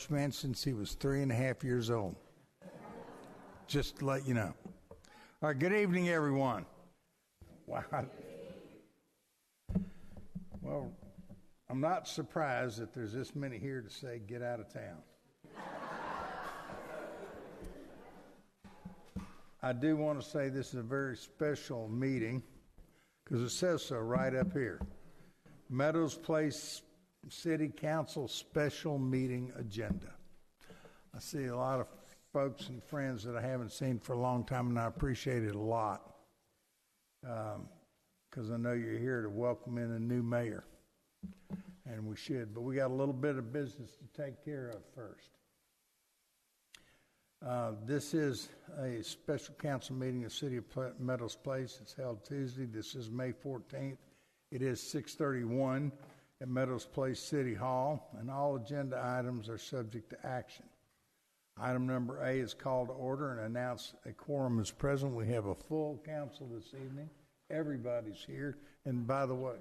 Man since he was 3.5 years old. Just to let you know. All right, good evening, everyone. Wow. Well, I'm not surprised that there's this many here to say get out of town. I do want to say this is a very special meeting because it says so right up here. Meadows Place City Council Special Meeting Agenda. I see a lot of folks and friends that I haven't seen for a long time, and I appreciate it a lot because I know you're here to welcome in a new mayor, and we should. But we got a little bit of business to take care of first. This is a special council meeting of City of Meadows Place. It's held Tuesday. This is May 14th. It is 6:31 at Meadows Place City Hall, and all agenda items are subject to action. Item number A is called to order and announce a quorum is present. We have a full council this evening. Everybody's here. And by the way,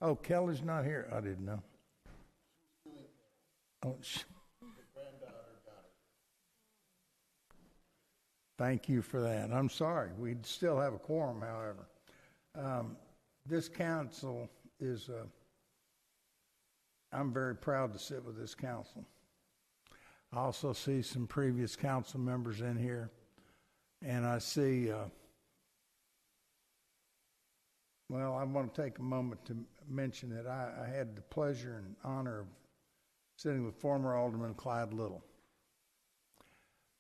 oh, Kelly's not here. I didn't know. Oh, thank you for that. I'm sorry. We still have a quorum, however. This council is, I'm very proud to sit with this council. I also see some previous council members in here, and I see, well, I want to take a moment to mention that I had the pleasure and honor of sitting with former Alderman Clyde Little.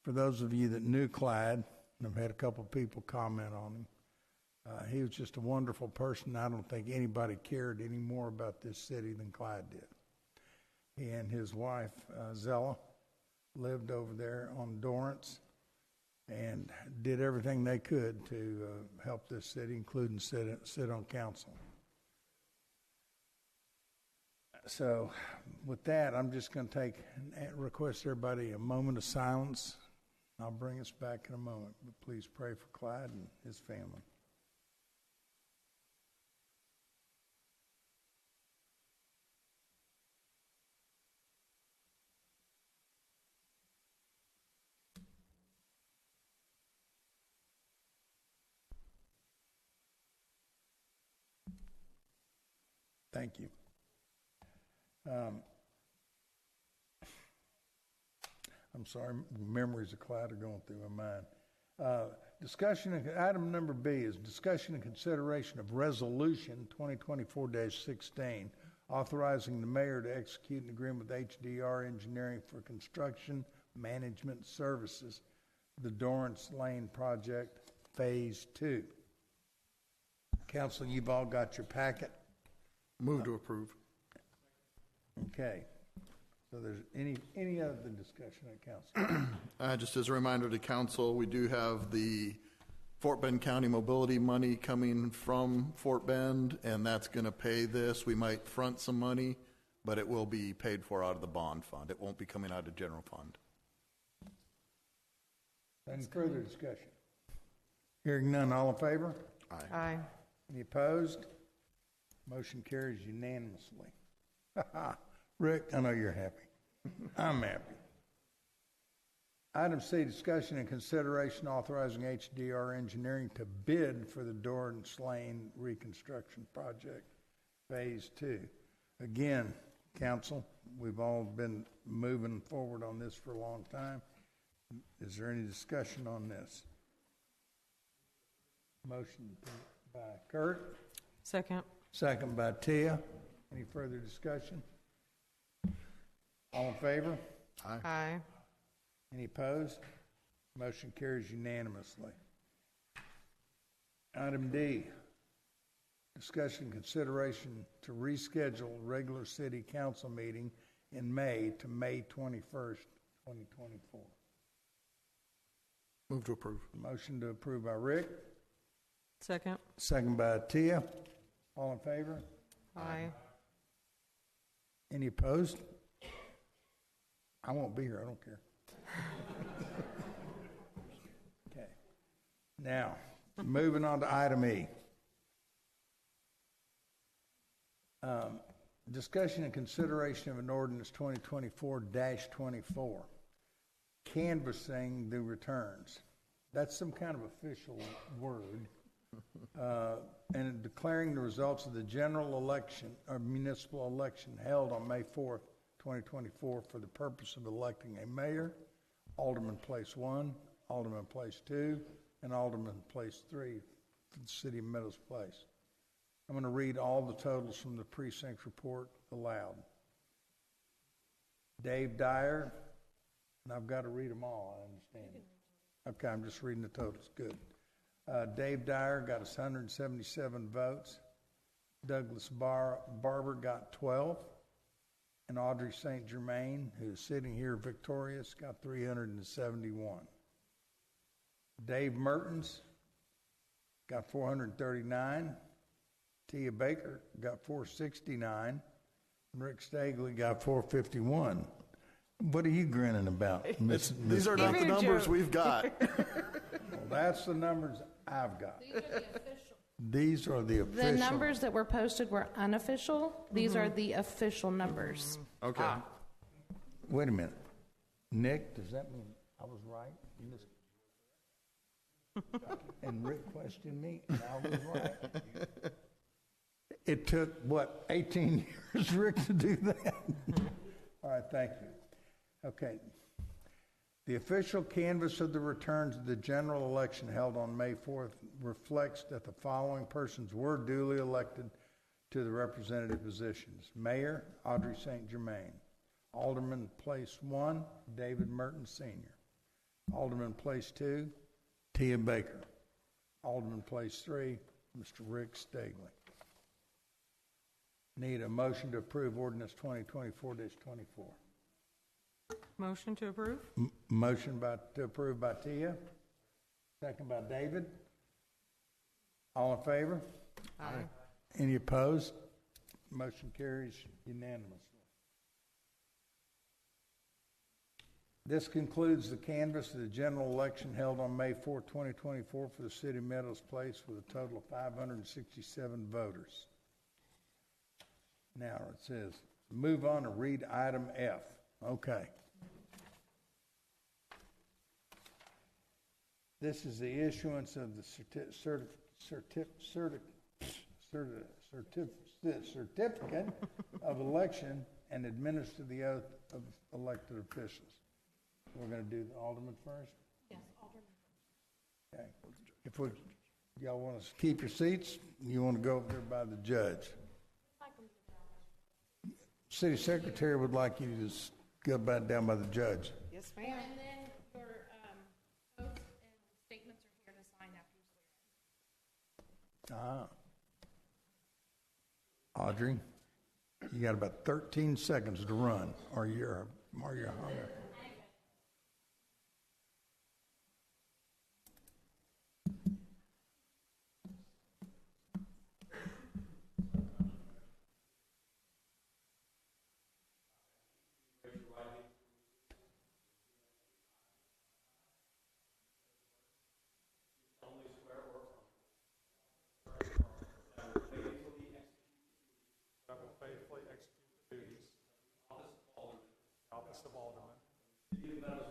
For those of you that knew Clyde, and I've had a couple of people comment on him, he was just a wonderful person. I don't think anybody cared any more about this city than Clyde did. He and his wife, Zella, lived over there on Dorrance and did everything they could to help this city, including sit on council. So with that, I'm just going to request everybody a moment of silence. I'll bring us back in a moment, but please pray for Clyde and his family. Thank you. I'm sorry, memories of Clyde are going through my mind. Item number B is discussion and consideration of resolution 2024-16, authorizing the mayor to execute an agreement with HDR Engineering for construction management services, the Dorrance Lane project, phase 2. Council, you've all got your packet. Move to approve. Okay. So there's any other discussion at council? Just as a reminder to council, we do have the Fort Bend County mobility money coming from Fort Bend, and that's going to pay this. We might front some money, but it will be paid for out of the bond fund. It won't be coming out of general fund. Any further discussion? Hearing none, all in favor? Aye. Aye. Any opposed? Motion carries unanimously. Rick, I know you're happy. I'm happy. Item C, discussion and consideration authorizing HDR Engineering to bid for the Dorrance Lane reconstruction project, phase 2. Again, council, we've all been moving forward on this for a long time. Is there any discussion on this? Motion by Kurt. Second. Second by Tia. Any further discussion? All in favor? Aye. Aye. Any opposed? Motion carries unanimously. Item D, discussion consideration to reschedule regular city council meeting in May to May 21st, 2024. Move to approve. Motion to approve by Rick. Second. Second by Tia. All in favor? Aye. Any opposed? I won't be here. I don't care. Okay. Now, moving on to item E. Discussion and consideration of an ordinance 2024-24, canvassing the returns. That's some kind of official word. And declaring the results of the general election or municipal election held on May 4th, 2024 for the purpose of electing a mayor, alderman place 1, alderman place 2, and alderman place 3 for the city of Meadows Place. I'm going to read all the totals from the precinct report aloud. Dave Dyer, and I've got to read them all, I understand. Okay, I'm just reading the totals. Good. Dave Dyer got 177 votes. Douglas Barber got 12. And Audrey St. Germain, who's sitting here victorious, got 371. Dave Mertens got 439. Tia Baker got 469. And Rick Stagley got 451. What are you grinning about, Miss? These are not the numbers we've got. Well, that's the numbers I've got. These are the official. The numbers that were posted were unofficial. These are the official numbers. Okay. Wait a minute. Nick, does that mean I was right? You just... And Rick questioned me, and I was right. It took, what, 18 years, Rick, to do that? All right, thank you. Okay. The official canvass of the returns of the general election held on May 4th reflects that the following persons were duly elected to the representative positions. Mayor, Audrey St. Germain. Alderman Place 1, David Mertens Sr. Alderman Place 2, Tia Baker. Alderman Place 3, Mr. Rick Stagley. Need a motion to approve ordinance 2024-24. Motion to approve? Motion to approve by Tia, second by David. All in favor? Aye. Any opposed? Motion carries unanimously. This concludes the canvass of the general election held on May 4, 2024 for the city of Meadows Place with a total of 567 voters. Now it says, move on and read item F. Okay. This is the issuance of the certificate of election and administer the oath of elected officials. We're going to do the alderman first? Yes, alderman. Okay. If y'all want to keep your seats, you want to go over there by the judge. City Secretary would like you to just go back down by the judge. Yes, And then your oath and statements are here to sign after you swear. Audrey, you got about 13 seconds to run, or you're hungry. Office of Alderman, City of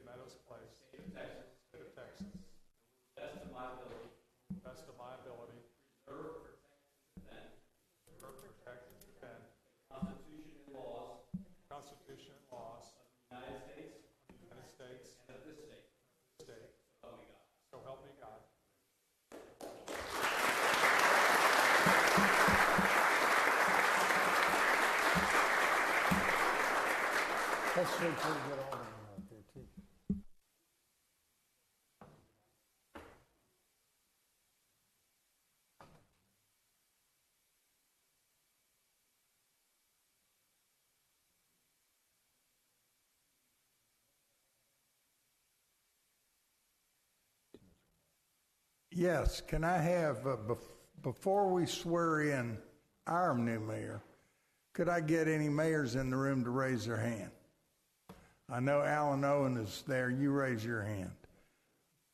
Meadows Place, State of Texas, best of my ability, preserve, protect, and defend the Constitution and laws of the United States and of this state. So help me God. That's pretty good alderman right there, too. Yes, can I have, before we swear in our new mayor, could I get any mayors in the room to raise their hand? I know Alan Owen is there. You raise your hand.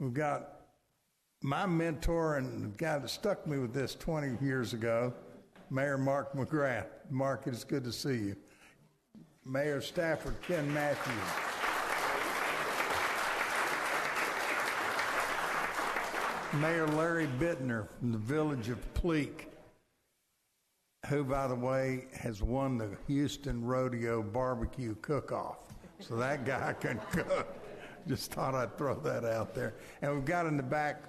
We've got my mentor and the guy that stuck me with this 20 years ago, Mayor Mark McGrath. Mark, it's good to see you. Mayor of Stafford, Ken Matthews. Mayor Larry Bittner from the village of Pleak, who, by the way, has won the Houston Rodeo Barbecue Cook-Off. So that guy can cook. Just thought I'd throw that out there. And we've got in the back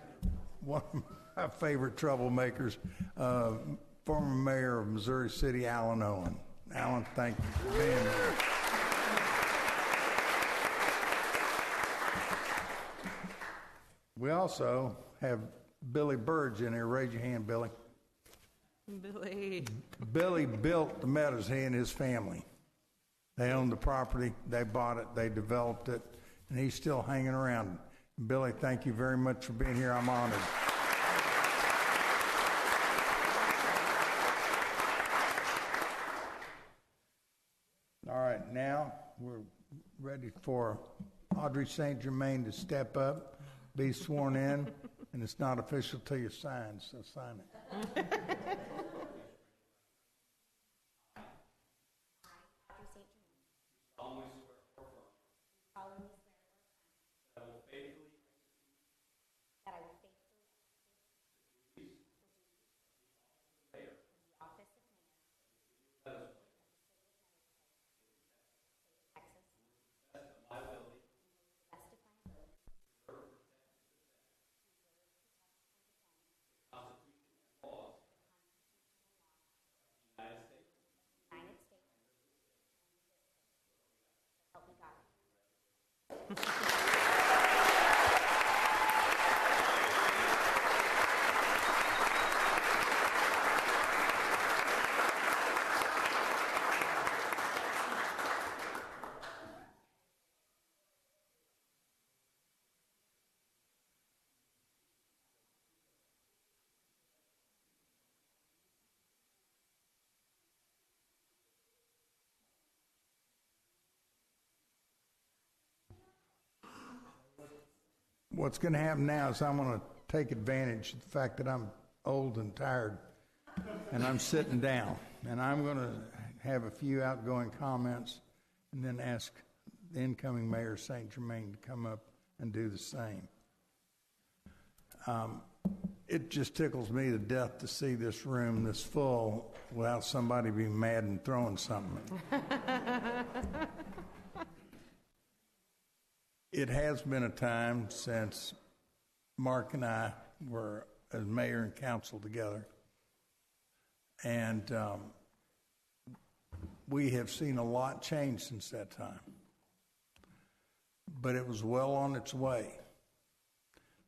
one of my favorite troublemakers, former mayor of Missouri City, Alan Owen. Alan, thank you for being here. We also have Billy Burge in here. Raise your hand, Billy. Billy. Billy built the Meadows, he and his family. They owned the property, they bought it, they developed it, and he's still hanging around. Billy, thank you very much for being here. I'm honored. All right, now we're ready for Audrey St. Germain to step up, be sworn in, and it's not official till you sign, so sign it. What's going to happen now is I'm going to take advantage of the fact that I'm old and tired, and I'm sitting down, and I'm going to have a few outgoing comments and then ask the incoming Mayor St. Germain to come up and do the same. It just tickles me to death to see this room this full without somebody being mad and throwing something. It has been a time since Mark and I were as mayor and council together, and we have seen a lot change since that time. But it was well on its way.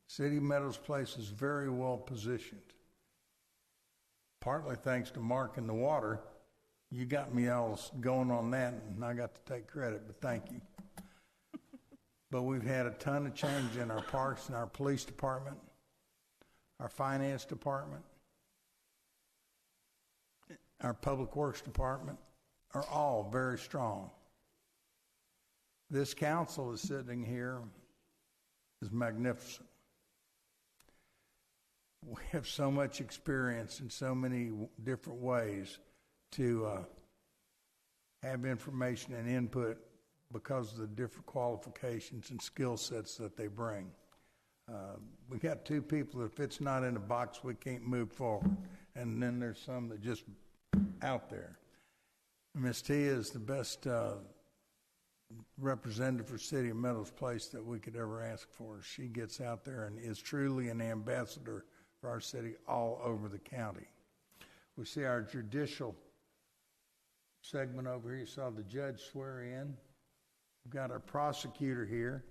City Meadows Place is very well positioned. Partly thanks to Mark and the water. You got me all going on that, and I got to take credit, but thank you. But we've had a ton of change in our parks and our police department, our finance department, our public works department are all very strong. This council is sitting here is magnificent. We have so much experience in so many different ways to have information and input because of the different qualifications and skill sets that they bring. We got two people that if it's not in a box, we can't move forward. And then there's some that just out there. Ms. Tia is the best representative for City of Meadows Place that we could ever ask for. She gets out there and is truly an ambassador for our city all over the county. We see our judicial segment over here. You saw the judge swear in. We've got our prosecutor here,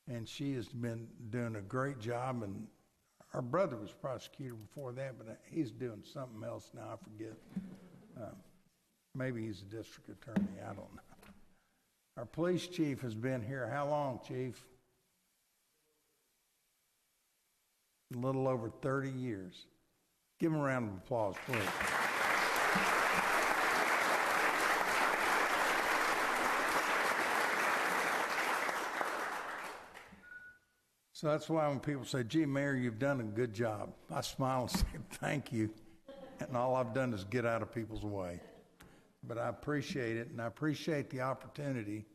and she has been doing a great job. And our brother was prosecutor before that, but he's doing something else now. I forget. Maybe he's a district attorney. I don't know. Our police chief has been here. How long, Chief? A little over 30 years. Give him a round of applause, please. So that's why when people say, gee, Mayor, you've done a good job, I smile and say, thank you. and all I've done is get out of people's way. But I appreciate it, and I appreciate the opportunity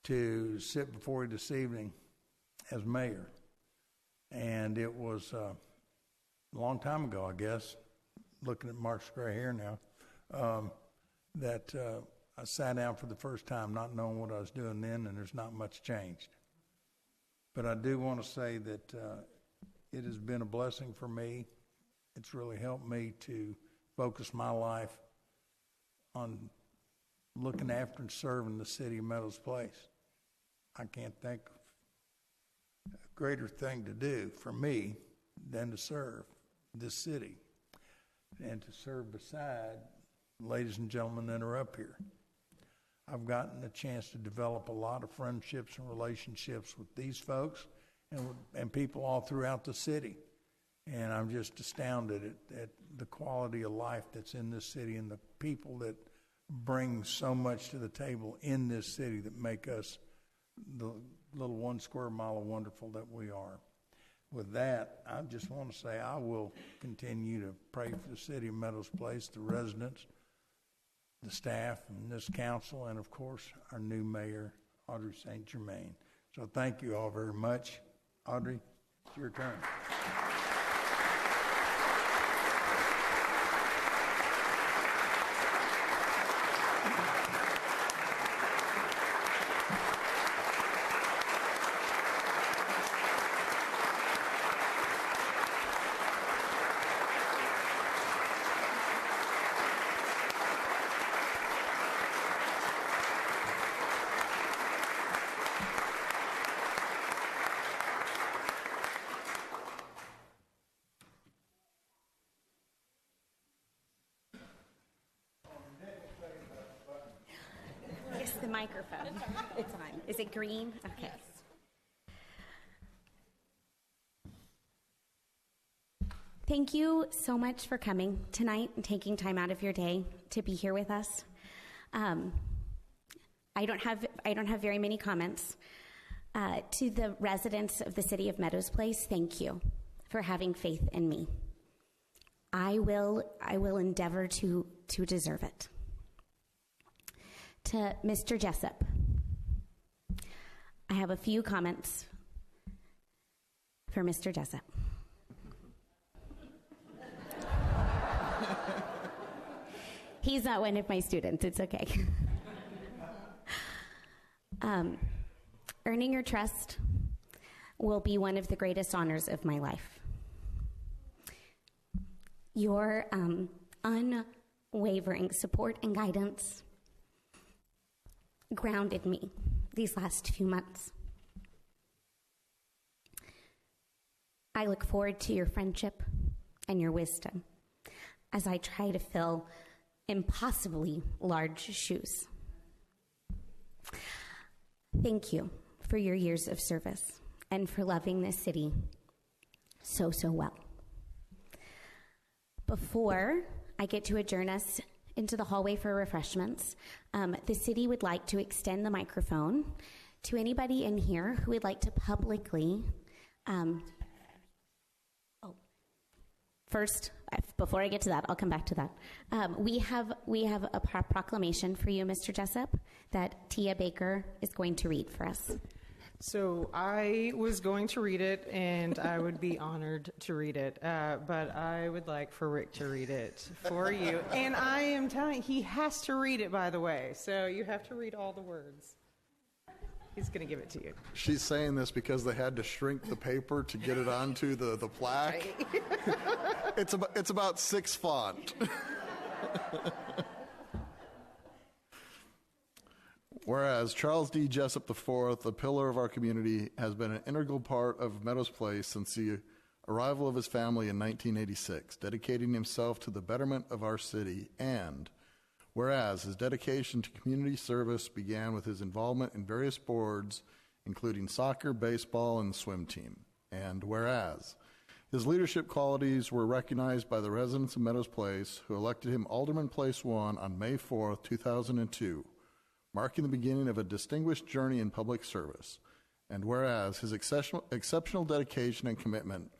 to sit before you this evening as mayor. And it was a long time ago, I guess, looking at Mark's gray hair now, that I sat down for the first time not knowing what I was doing then, and there's not much changed. But I do want to say that it has been a blessing for me. It's really helped me to focus my life on looking after and serving the city of Meadows Place. I can't think of a greater thing to do for me than to serve this city and to serve beside ladies and gentlemen that are up here. I've gotten a chance to develop a lot of friendships and relationships with these folks and people all throughout the city. And I'm just astounded at the quality of life that's in this city and the people that bring so much to the table in this city that make us the little 1 square mile of wonderful that we are. With that, I just want to say I will continue to pray for the city of Meadows Place, the residents, the staff, and this council, and of course, our new mayor, Audrey St. Germain. So thank you all very much. Audrey, it's your turn. It's the microphone. It's on. Is it green? Okay. Thank you so much for coming tonight and taking time out of your day to be here with us. I don't have very many comments. To the residents of the city of Meadows Place, thank you for having faith in me. I will endeavor to deserve it. To Mr. Jessup, I have a few comments for Mr. Jessup. He's not one of my students. It's okay. Earning your trust will be one of the greatest honors of my life. Your unwavering support and guidance grounded me these last few months. I look forward to your friendship and your wisdom as I try to fill impossibly large shoes. Thank you for your years of service and for loving this city so well. Before I get to adjourn us into the hallway for refreshments, the city would like to extend the microphone to anybody in here who would like to publicly First, before I get to that, I'll come back to that. We have a proclamation for you, Mr. Jessup, that Tia Baker is going to read for us. So I was going to read it, and I would be honored to read it, but I would like for Rick to read it for you. And I am telling you, he has to read it, by the way, so you have to read all the words. He's going to give it to you. She's saying this because they had to shrink the paper to get it onto the plaque. It's about 6 font. Whereas Charles D. Jessup IV, a pillar of our community, has been an integral part of Meadows Place since the arrival of his family in 1986, dedicating himself to the betterment of our city. And whereas his dedication to community service began with his involvement in various boards, including soccer, baseball, and the swim team. And whereas his leadership qualities were recognized by the residents of Meadows Place, who elected him Alderman Place 1 on May 4th, 2002, marking the beginning of a distinguished journey in public service. And whereas his exceptional dedication and commitment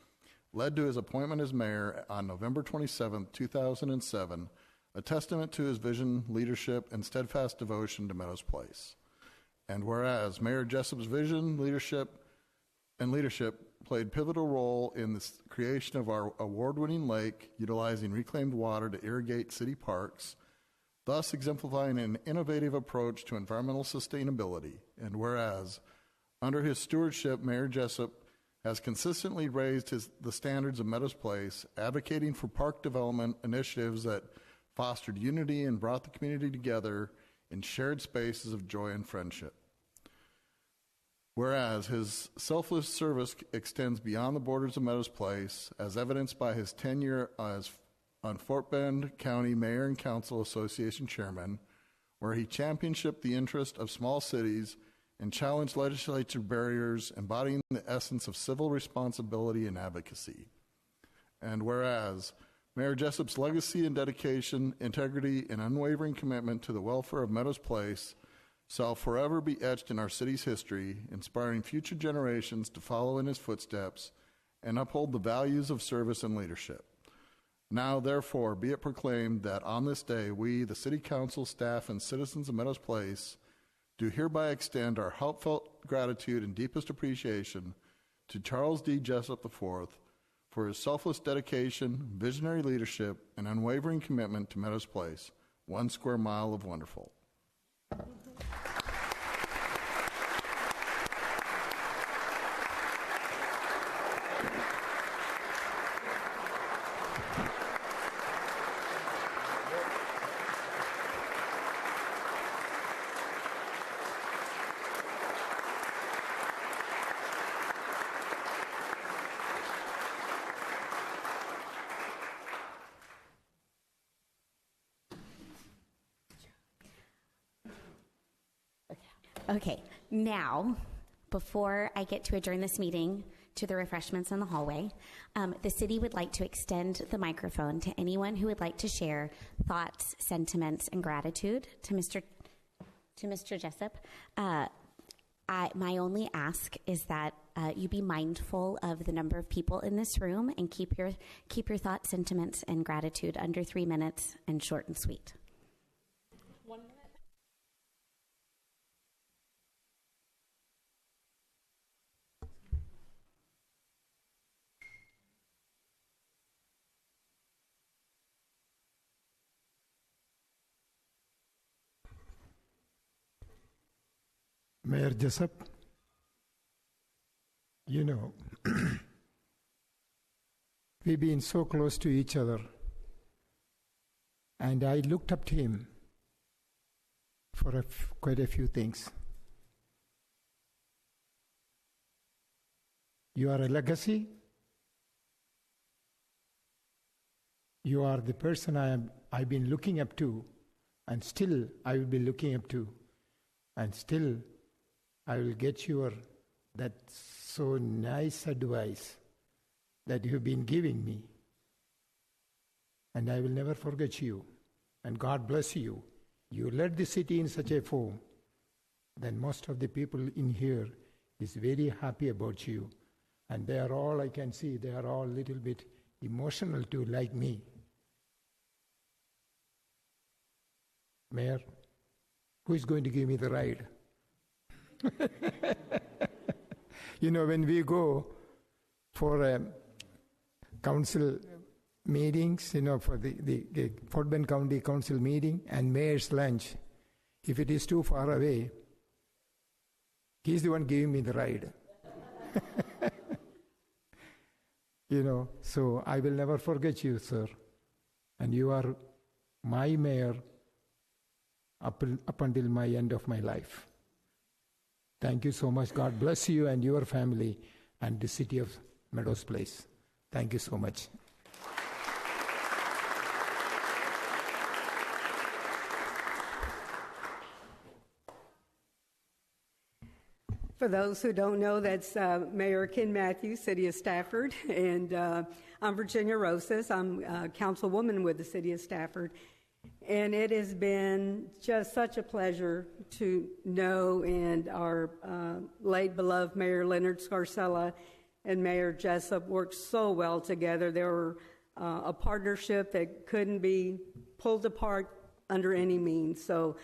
led to his appointment as mayor on November 27, 2007, a testament to his vision, leadership, and steadfast devotion to Meadows Place. And whereas Mayor Jessup's vision, leadership played pivotal role in the creation of our award-winning lake, utilizing reclaimed water to irrigate city parks, thus exemplifying an innovative approach to environmental sustainability. And whereas, under his stewardship, Mayor Jessup has consistently raised the standards of Meadows Place, advocating for park development initiatives that fostered unity and brought the community together in shared spaces of joy and friendship. Whereas his selfless service extends beyond the borders of Meadows Place, as evidenced by his tenure as on Fort Bend County Mayor and Council Association Chairman, where he championship the interest of small cities and challenged legislature barriers, embodying the essence of civil responsibility and advocacy. And whereas Mayor Jessup's legacy and dedication, integrity, and unwavering commitment to the welfare of Meadows Place shall forever be etched in our city's history, inspiring future generations to follow in his footsteps and uphold the values of service and leadership. Now, therefore, be it proclaimed that on this day, we, the City Council, staff, and citizens of Meadows Place, do hereby extend our heartfelt gratitude and deepest appreciation to Charles D. Jessup IV for his selfless dedication, visionary leadership, and unwavering commitment to Meadows Place, 1 square mile of wonderful. Okay, now, before I get to adjourn this meeting to the refreshments in the hallway, the city would like to extend the microphone to anyone who would like to share thoughts, sentiments, and gratitude to Mr. Jessup. My only ask is that you be mindful of the number of people in this room and keep your thoughts, sentiments, and gratitude under 3 minutes and short and sweet. 1 minute. Mayor Jessup, you know, we've been so close to each other, and I looked up to him for quite a few things. You are a legacy. You are the person I've been looking up to, and still I will be looking up to, and still I will get that so nice advice that you've been giving me. And I will never forget you. And God bless you. You led the city in such a form that most of the people in here is very happy about you. And they are all, I can see, they are all a little bit emotional too, like me. Mayor, who is going to give me the ride? You know, when we go for council meetings, you know, for the Fort Bend County Council meeting and mayor's lunch, if it is too far away, he's the one giving me the ride. You know, so I will never forget you, sir. And you are my mayor up until my end of my life. Thank you so much. God bless you and your family and the city of Meadows Place. Thank you so much. For those who don't know, that's Mayor Ken Matthews, City of Stafford, and I'm Virginia Rosas. I'm Councilwoman with the City of Stafford. And it has been just such a pleasure to know and our late beloved Mayor Leonard Scarcella and Mayor Jessup worked so well together. They were a partnership that couldn't be pulled apart under any means. So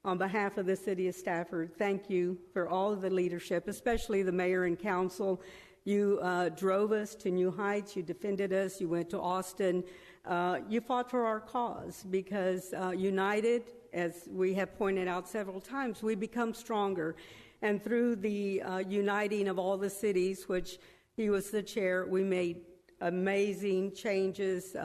on behalf of the City of Stafford, thank you for all of the leadership, especially the mayor and council. You drove us to new heights. You defended us. You went to Austin. You fought for our cause because united, as we have pointed out several times, we become stronger. And through the uniting of all the cities, which he was the chair, we made amazing changes.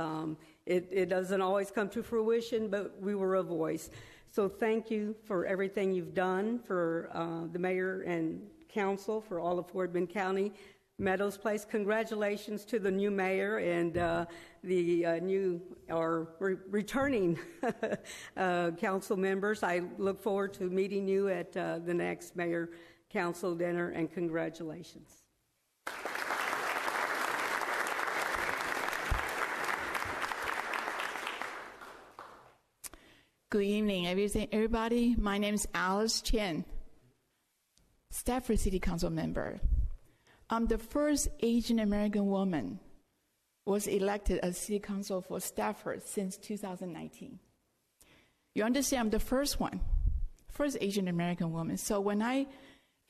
It doesn't always come to fruition, but we were a voice. So thank you for everything you've done for the mayor and council, for all of Fort Bend County. Meadows Place, congratulations to the new mayor and the new or returning council members. I look forward to meeting you at the next mayor council dinner, and congratulations. Good evening, everybody. My name is Alice Chen, Stafford City Council member. I'm the first Asian American woman was elected as City Council for Stafford since 2019. You understand, I'm the first Asian American woman. So when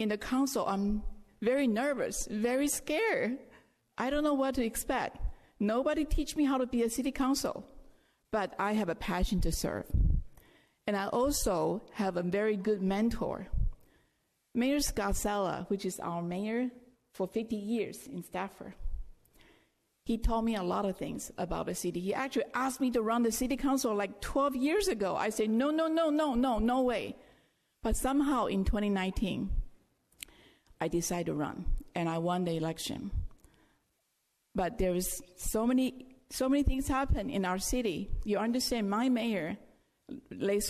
in the council, I'm very nervous, very scared. I don't know what to expect. Nobody teach me how to be a city council, but I have a passion to serve. And I also have a very good mentor, Mayor Scott Sella, which is our mayor for 50 years in Stafford. He taught me a lot of things about the city. He actually asked me to run the city council like 12 years ago. I said, no way. But somehow in 2019, I decided to run, and I won the election. But there is so many things happen in our city. You understand, my mayor, Mayor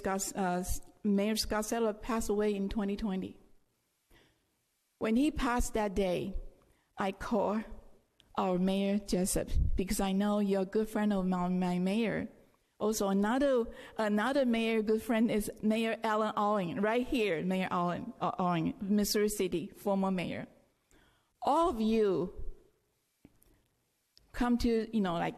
Scott Sella, passed away in 2020. When he passed that day, I called our Mayor Jessup because I know you're a good friend of my mayor. Also, another mayor, good friend, is Mayor Alan Owing, right here, Mayor Alan Owing, Missouri City, former mayor. All of you come to,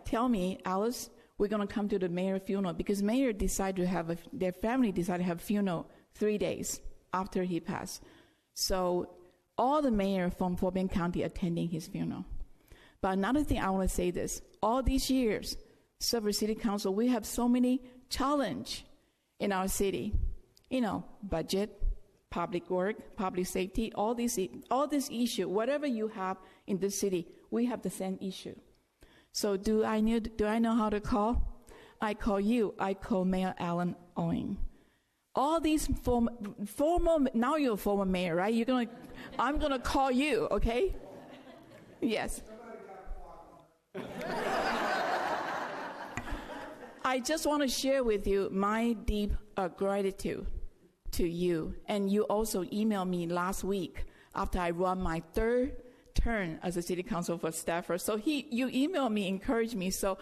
tell me, Alice, we're going to come to the mayor's funeral because mayor decided to have their family decided to have a funeral 3 days after he passed. So all the mayor from Fort Bend County attending his funeral. But another thing I want to say this, all these years, Stafford City Council, we have so many challenges in our city. Budget, public work, public safety, all these issues, whatever you have in the city, we have the same issue. So do I know how to call? I call you. I call Mayor Alan Owing. All these former, now you're a former mayor, right? I'm gonna call you, okay? Yes. I just want to share with you my deep gratitude to you. And you also emailed me last week after I won my third turn as a city council for Stafford. So you emailed me, encouraged me. So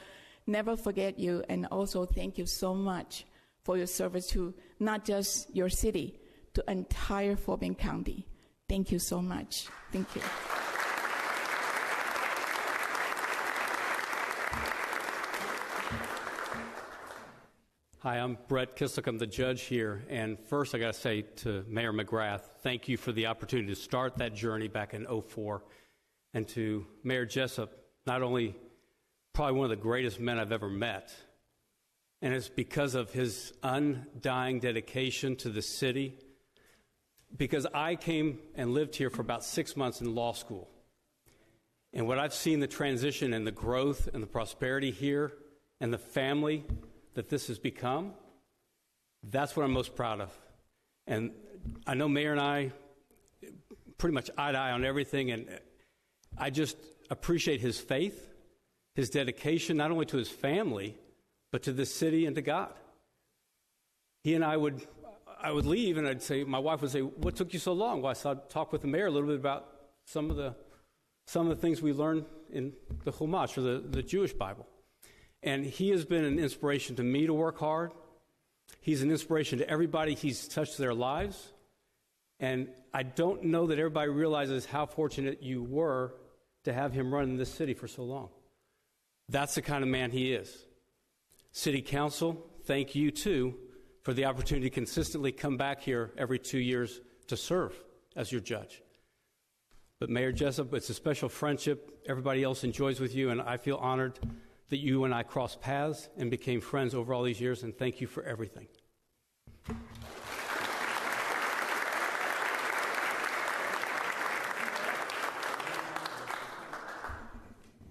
never forget you. And also thank you so much for your service to not just your city, to entire Fort Bend County. Thank you so much. Thank you. Hi, I'm Brett Kislick. I'm the judge here. And first, I got to say to Mayor McGrath, thank you for the opportunity to start that journey back in 2004. And to Mayor Jessup, not only probably one of the greatest men I've ever met, and it's because of his undying dedication to the city, because I came and lived here for about 6 months in law school. And what I've seen, the transition and the growth and the prosperity here and the family that this has become, that's what I'm most proud of. And I know Mayor and I pretty much eye to eye on everything, and I just appreciate his faith, his dedication, not only to his family, but to the city and to God. He and I would leave, and I'd say, my wife would say, "What took you so long?" Well, I talk with the mayor a little bit about some of the things we learned in the Chumash, or the Jewish Bible. And he has been an inspiration to me to work hard. He's an inspiration to everybody he's touched their lives. And I don't know that everybody realizes how fortunate you were to have him run in this city for so long. That's the kind of man he is. City Council, thank you too for the opportunity to consistently come back here every 2 years to serve as your judge. But Mayor Jessup, it's a special friendship everybody else enjoys with you, and I feel honored that you and I crossed paths and became friends over all these years, and thank you for everything.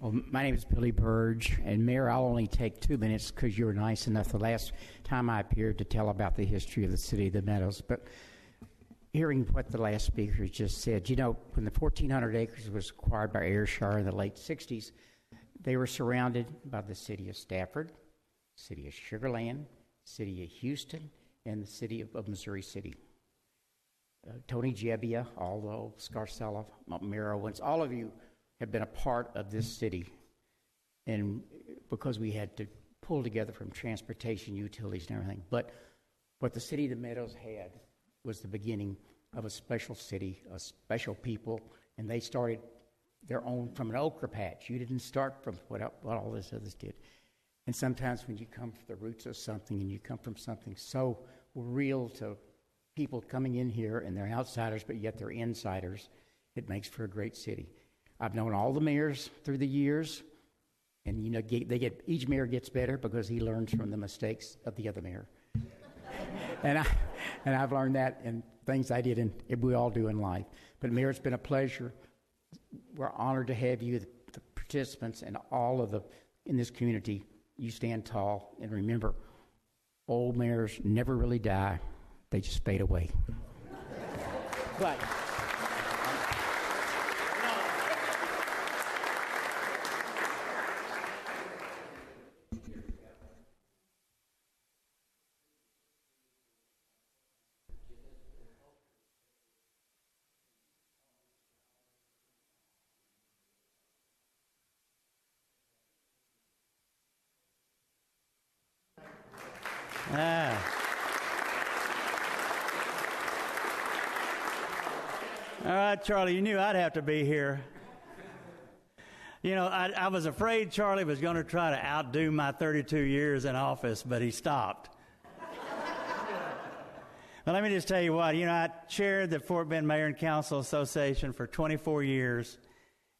Well, my name is Billy Burge, and Mayor, I'll only take 2 minutes because you were nice enough the last time I appeared to tell about the history of the city of the Meadows. But hearing what the last speaker just said, you know, when the 1,400 acres was acquired by Ayrshire in the late 60s, they were surrounded by the city of Stafford, city of Sugar Land, city of Houston, and the city of Missouri City. Tony Jebbia, although Scarcella, Mayor Owens, all of you have been a part of this city, and because we had to pull together from transportation, utilities, and everything. But what the city of the Meadows had was the beginning of a special city, a special people, and they started their own from an okra patch. You didn't start from what all this others did. And sometimes when you come from the roots of something and you come from something so real to people coming in here and they're outsiders, but yet they're insiders, it makes for a great city. I've known all the mayors through the years, and you know, each mayor gets better because he learns from the mistakes of the other mayor. and I've learned that in things I did, and we all do in life. But Mayor, it's been a pleasure. We're honored to have you, the participants, and all of in this community. You stand tall, and remember, old mayors never really die; they just fade away. But. All right, Charlie, you knew I'd have to be here. You know, I was afraid Charlie was going to try to outdo my 32 years in office, but he stopped. But let me just tell you what, you know, I chaired the Fort Bend Mayor and Council Association for 24 years,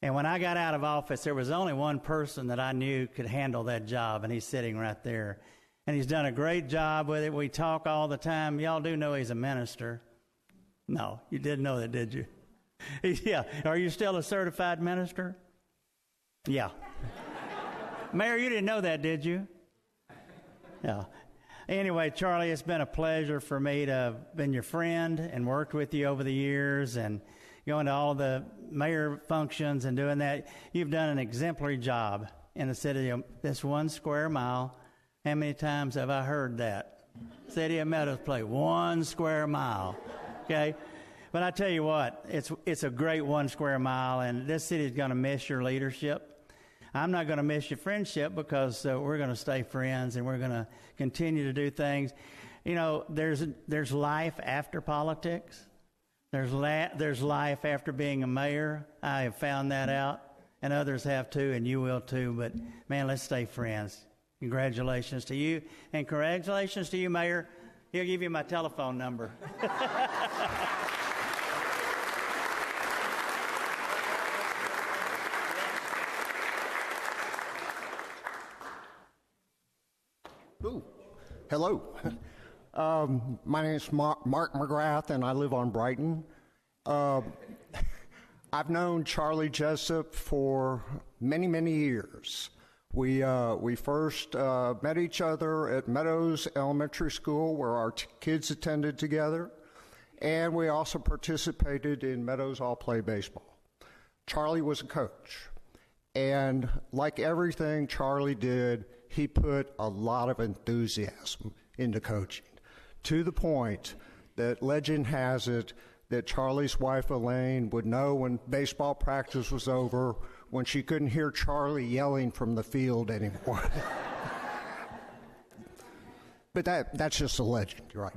and when I got out of office, there was only one person that I knew could handle that job, and he's sitting right there. And he's done a great job with it. We talk all the time. Y'all do know he's a minister. No, you didn't know that, did you? Yeah. Are you still a certified minister? Yeah. Mayor, you didn't know that, did you? Yeah. Anyway, Charlie, it's been a pleasure for me to have been your friend and worked with you over the years and going to all the mayor functions and doing that. You've done an exemplary job in the city of this 1 square mile. How many times have I heard that? City of Meadows play 1 square mile. Okay? But I tell you what, it's a great 1 square mile, and this city is going to miss your leadership. I'm not going to miss your friendship because we're going to stay friends and we're going to continue to do things. You know, there's life after politics. There's life after being a mayor. I have found that out, and others have too, and you will too. But, man, let's stay friends. Congratulations to you, and congratulations to you, Mayor. He'll give you my telephone number. Ooh, hello. My name is Mark McGrath, and I live on Brighton. I've known Charlie Jessup for many, many years. We first met each other at Meadows Elementary School, where our kids attended together, and we also participated in Meadows All-Play Baseball. Charlie was a coach, and like everything Charlie did, he put a lot of enthusiasm into coaching, to the point that legend has it that Charlie's wife Elaine would know when baseball practice was over when she couldn't hear Charlie yelling from the field anymore. But that's just a legend, right?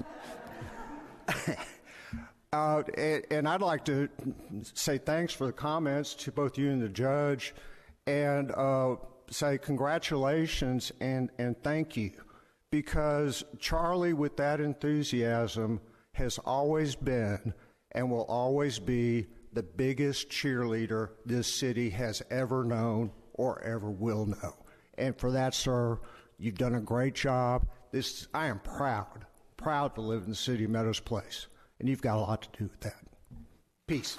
And I'd like to say thanks for the comments to both you and the judge, and say congratulations and thank you, because Charlie, with that enthusiasm, has always been and will always be the biggest cheerleader this city has ever known or ever will know. And for that, sir, you've done a great job. I am proud to live in the city of Meadows Place, and you've got a lot to do with that. Peace.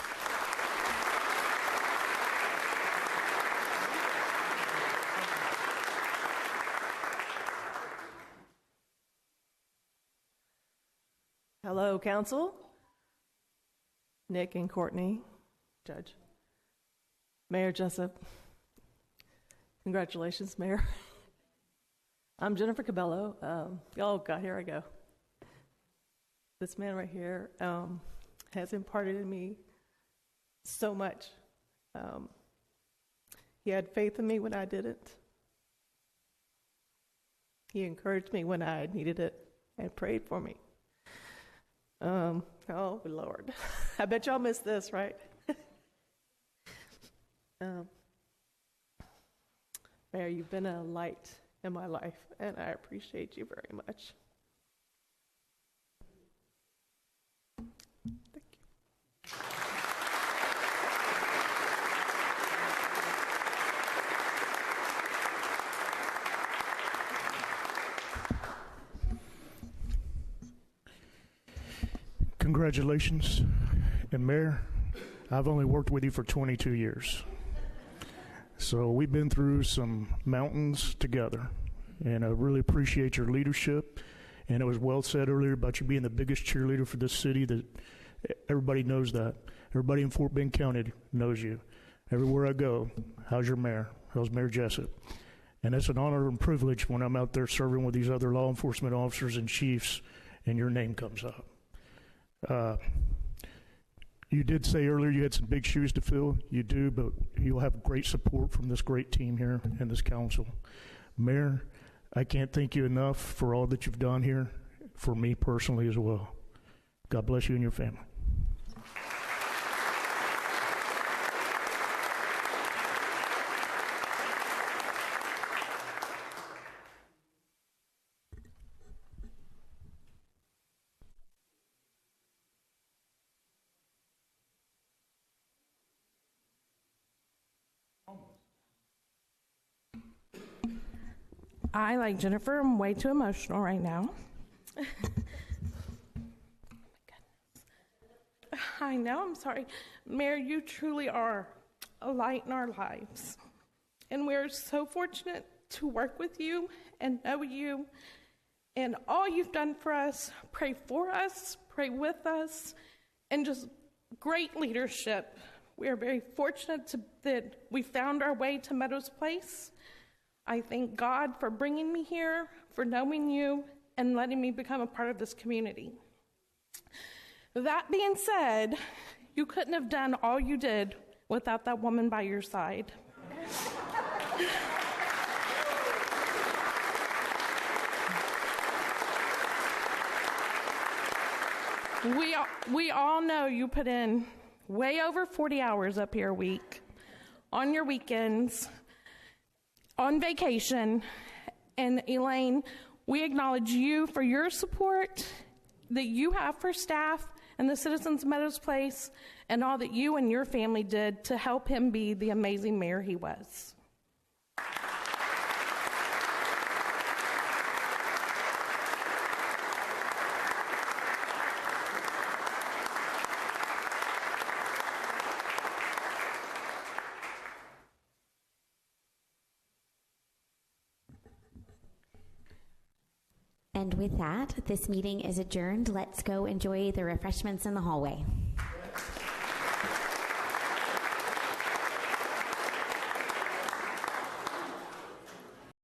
Hello, Council. Nick and Courtney, Judge. Mayor Jessup. Congratulations, Mayor. I'm Jennifer Cabello. Oh, God, here I go. This man right here has imparted in me so much. He had faith in me when I didn't. He encouraged me when I needed it and prayed for me. Oh, Lord. I bet y'all missed this, right? Mayor, you've been a light in my life, and I appreciate you very much. Thank you. Congratulations. And Mayor, I've only worked with you for 22 years. So we've been through some mountains together, and I really appreciate your leadership. And it was well said earlier about you being the biggest cheerleader for this city. That everybody knows that. Everybody in Fort Bend County knows you. Everywhere I go, how's your mayor? How's Mayor Jessup? And it's an honor and privilege when I'm out there serving with these other law enforcement officers and chiefs, and your name comes up. You did say earlier you had some big shoes to fill. You do, but you'll have great support from this great team here and this council. Mayor, I can't thank you enough for all that you've done here, for me personally as well. God bless you and your family. I, like Jennifer, am way too emotional right now. I know, I'm sorry. Mayor, you truly are a light in our lives. And we're so fortunate to work with you and know you and all you've done for us. Pray for us, pray with us, and just great leadership. We are very fortunate that we found our way to Meadows Place. I thank God for bringing me here, for knowing you, and letting me become a part of this community. That being said, you couldn't have done all you did without that woman by your side. We all know you put in way over 40 hours up here a week, on your weekends, on vacation. And Elaine, we acknowledge you for your support that you have for staff and the citizens of Meadows Place, and all that you and your family did to help him be the amazing mayor he was. And with that, this meeting is adjourned. Let's go enjoy the refreshments in the hallway.